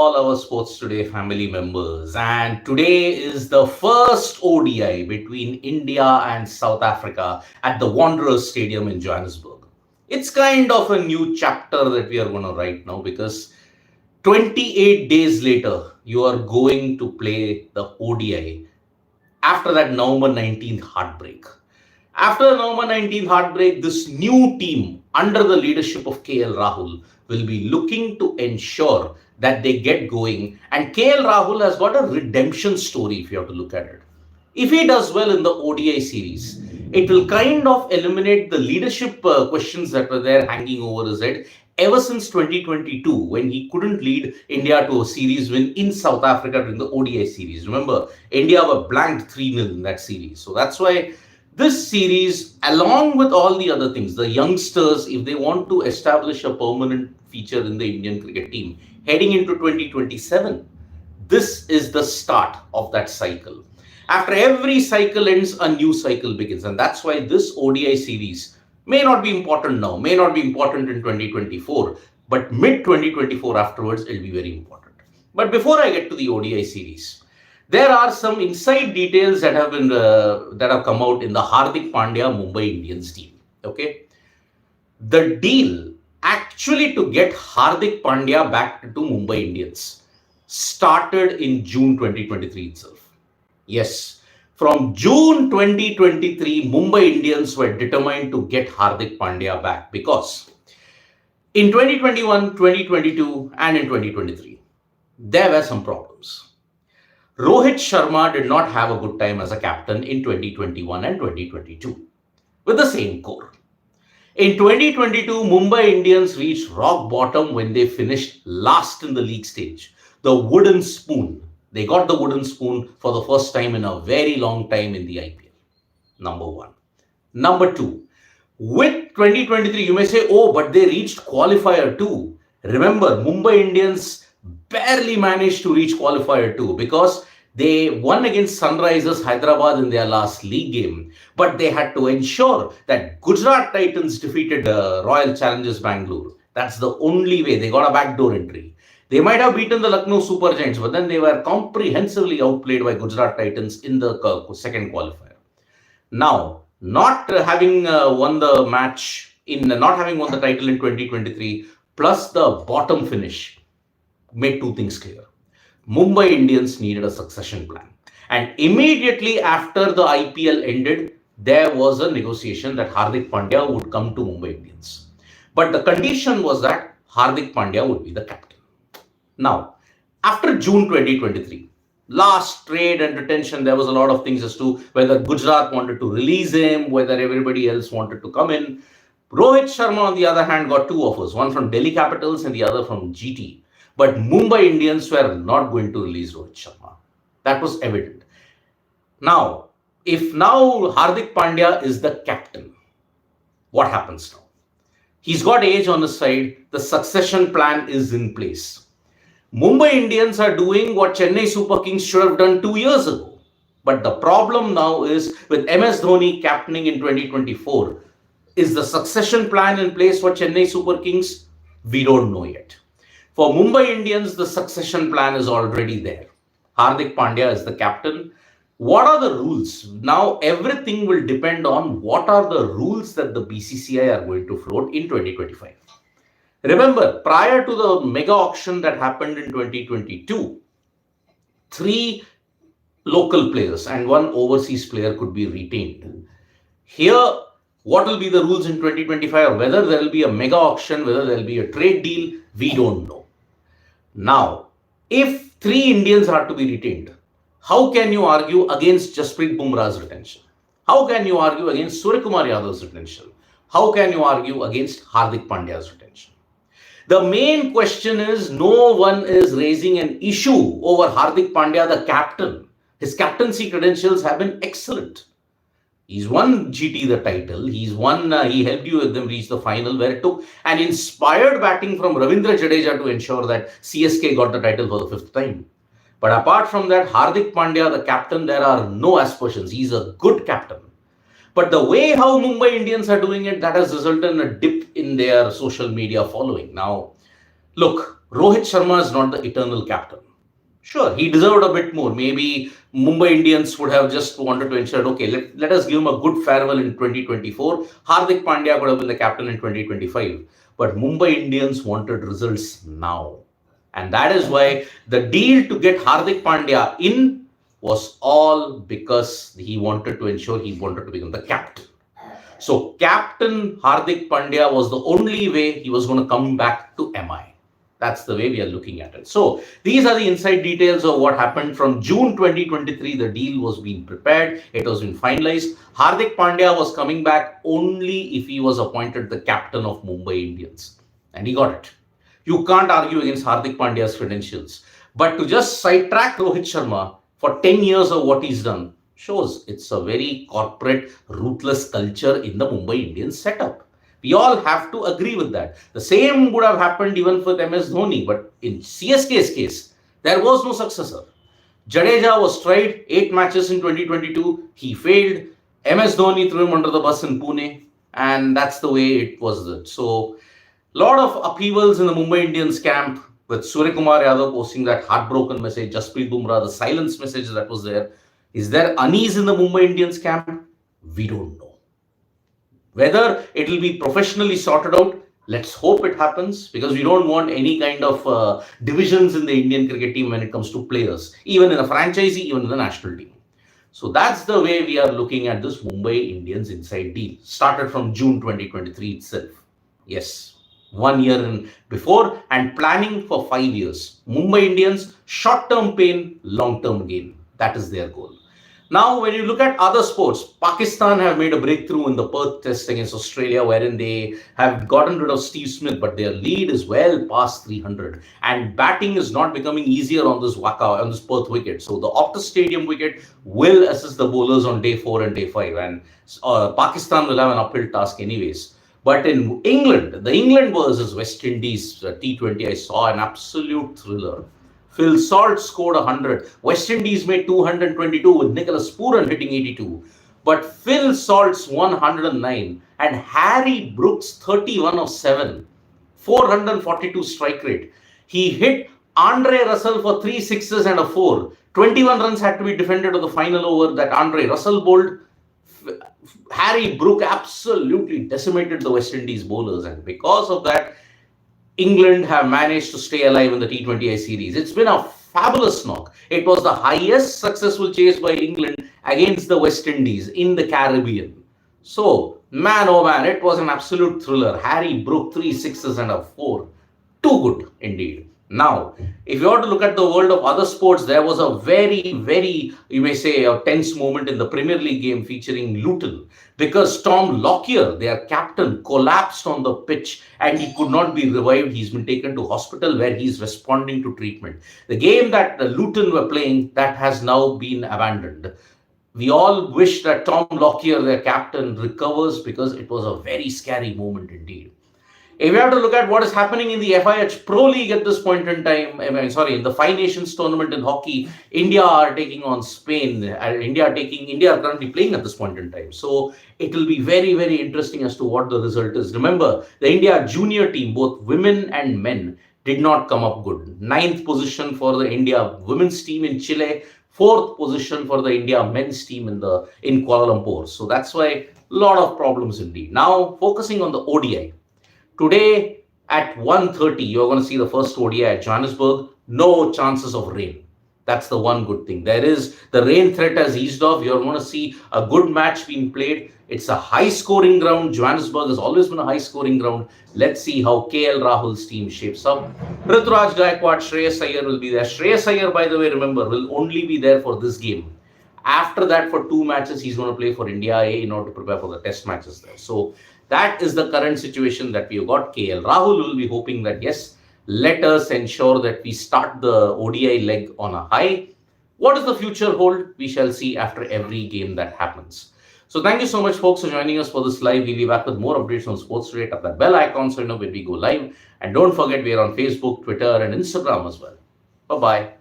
all our Sports Today family members. And today is the first ODI between India and South Africa at the Wanderers Stadium in Johannesburg. It's kind of a new chapter that we are going to write now because 28 days later, you are going to play the ODI after that November 19th heartbreak. After the November 19th heartbreak, this new team under the leadership of KL Rahul will be looking to ensure that they get going. And KL Rahul has got a redemption story if you have to look at it. If he does well in the ODI series, it will kind of eliminate the leadership questions that were there hanging over his head ever since 2022 when he couldn't lead India to a series win in South Africa during the ODI series. Remember, India were blanked 3-0 in that series. So that's why this series, along with all the other things, the youngsters, if they want to establish a permanent feature in the Indian cricket team heading into 2027, this is the start of that cycle. After every cycle ends, a new cycle begins. And that's why this ODI series may not be important now, may not be important in 2024, but mid 2024 afterwards, it'll be very important. But before I get to the ODI series, there are some inside details that have come out in the Hardik Pandya Mumbai Indians deal. Okay, the deal actually to get Hardik Pandya back to Mumbai Indians started in June 2023 itself. Yes, from June 2023, Mumbai Indians were determined to get Hardik Pandya back because in 2021, 2022, and in 2023, there were some problems. Rohit Sharma did not have a good time as a captain in 2021 and 2022 with the same core. In 2022, Mumbai Indians reached rock bottom when they finished last in the league stage. The wooden spoon. They got the wooden spoon for the first time in a very long time in the IPL. Number one. Number two, with 2023, you may say, oh, but they reached qualifier 2. Remember, Mumbai Indians barely managed to reach qualifier 2 because they won against Sunrisers Hyderabad in their last league game. But they had to ensure that Gujarat Titans defeated Royal Challengers Bangalore. That's the only way. They got a backdoor entry. They might have beaten the Lucknow Super Giants, but then they were comprehensively outplayed by Gujarat Titans in the second qualifier. Now, not having won the match, not having won the title in 2023, plus the bottom finish, made two things clear. Mumbai Indians needed a succession plan. And immediately after the IPL ended, there was a negotiation that Hardik Pandya would come to Mumbai Indians. But the condition was that Hardik Pandya would be the captain. Now, after June 2023, last trade and retention, there was a lot of things as to whether Gujarat wanted to release him, whether everybody else wanted to come in. Rohit Sharma, on the other hand, got two offers, one from Delhi Capitals and the other from GT. But Mumbai Indians were not going to release Rohit Sharma. That was evident. Now, if now Hardik Pandya is the captain, what happens now? He's got age on his side. The succession plan is in place. Mumbai Indians are doing what Chennai Super Kings should have done 2 years ago. But the problem now is with MS Dhoni captaining in 2024, is the succession plan in place for Chennai Super Kings? We don't know yet. For Mumbai Indians, the succession plan is already there. Hardik Pandya is the captain. What are the rules? Now, everything will depend on what are the rules that the BCCI are going to float in 2025. Remember, prior to the mega auction that happened in 2022, 3 local players and 1 overseas player could be retained. Here, what will be the rules in 2025? Whether there will be a mega auction, whether there will be a trade deal, we don't know. Now, if 3 Indians are to be retained, how can you argue against Jasprit Bumrah's retention? How can you argue against Suryakumar Yadav's retention? How can you argue against Hardik Pandya's retention? The main question is no one is raising an issue over Hardik Pandya, the captain. His captaincy credentials have been excellent. He's won GT the title. He helped you with them reach the final where it took an inspired batting from Ravindra Jadeja to ensure that CSK got the title for the 5th time. But apart from that, Hardik Pandya, the captain, there are no aspersions. He's a good captain. But the way how Mumbai Indians are doing it, that has resulted in a dip in their social media following. Now, look, Rohit Sharma is not the eternal captain. Sure, he deserved a bit more. Maybe Mumbai Indians would have just wanted to ensure, okay, let us give him a good farewell in 2024. Hardik Pandya could have been the captain in 2025. But Mumbai Indians wanted results now. And that is why the deal to get Hardik Pandya in was all because he wanted to ensure he wanted to become the captain. So Captain Hardik Pandya was the only way he was going to come back to MI. That's the way we are looking at it. So these are the inside details of what happened from June 2023. The deal was being prepared. It was being finalized. Hardik Pandya was coming back only if he was appointed the captain of Mumbai Indians. And he got it. You can't argue against Hardik Pandya's credentials. But to just sidetrack Rohit Sharma for 10 years of what he's done shows it's a very corporate, ruthless culture in the Mumbai Indians setup. We all have to agree with that. The same would have happened even for MS Dhoni, but in CSK's case, there was no successor. Jadeja was tried 8 matches in 2022. He failed. MS Dhoni threw him under the bus in Pune, and that's the way it was. So, lot of upheavals in the Mumbai Indians camp with Suryakumar Yadav posting that heartbroken message, Jasprit Bumrah, the silence message that was there. Is there unease in the Mumbai Indians camp? We don't know. Whether it will be professionally sorted out, let's hope it happens, because we don't want any kind of divisions in the Indian cricket team when it comes to players, even in a franchisee, even in the national team. So that's the way we are looking at this Mumbai Indians inside deal. Started from June 2023 itself. Yes, 1 year in before and planning for 5 years. Mumbai Indians, short-term pain, long-term gain. That is their goal. Now, when you look at other sports, Pakistan have made a breakthrough in the Perth test against Australia, wherein they have gotten rid of Steve Smith, but their lead is well past 300. And batting is not becoming easier on this Perth wicket. So the Optus Stadium wicket will assist the bowlers on day 4 and day 5. And Pakistan will have an uphill task anyways. But in England, the England versus West Indies T20, I saw an absolute thriller. Phil Salt scored 100. West Indies made 222 with Nicholas Pooran hitting 82. But Phil Salt's 109 and Harry Brooks 31 of 7. 442 strike rate. He hit Andre Russell for 3 sixes and a 4. 21 runs had to be defended to the final over that Andre Russell bowled. Harry Brook absolutely decimated the West Indies bowlers, and because of that, England have managed to stay alive in the T20I series. It's been a fabulous knock. It was the highest successful chase by England against the West Indies in the Caribbean. So, man oh man, it was an absolute thriller. Harry Brook 3 sixes and a 4. Too good indeed. Now, if you want to look at the world of other sports, there was a very, you may say, a tense moment in the Premier League game featuring Luton, because Tom Lockyer, their captain, collapsed on the pitch and he could not be revived. He's been taken to hospital where he's responding to treatment. The game that the Luton were playing, that has now been abandoned. We all wish that Tom Lockyer, their captain, recovers, because it was a very scary moment indeed. If you have to look at what is happening in the FIH Pro League at this point in time, in the Five Nations tournament in hockey, India are taking on Spain. India are currently playing at this point in time. So it will be very interesting as to what the result is. Remember, the India junior team, both women and men, did not come up good. 9th position for the India women's team in Chile, 4th position for the India men's team in Kuala Lumpur. So that's why a lot of problems indeed. Now, focusing on the ODI. Today at 1:30, you're going to see the first ODI at Johannesburg. No chances of rain. That's the one good thing. The rain threat has eased off. You're going to see a good match being played. It's a high-scoring ground. Johannesburg has always been a high-scoring ground. Let's see how KL Rahul's team shapes up. Rituraj Gaikwad, Shreyas Iyer will be there. Shreyas Iyer, by the way, remember, will only be there for this game. After that, for 2 matches, he's going to play for India A in order to prepare for the test matches there. So that is the current situation that we have got. KL Rahul will be hoping that, yes, let us ensure that we start the ODI leg on a high. What does the future hold? We shall see after every game that happens. So thank you so much, folks, for joining us for this live. We'll be back with more updates on Sports Today. Tap that bell icon so you know when we go live. And don't forget, we are on Facebook, Twitter, and Instagram as well. Bye-bye.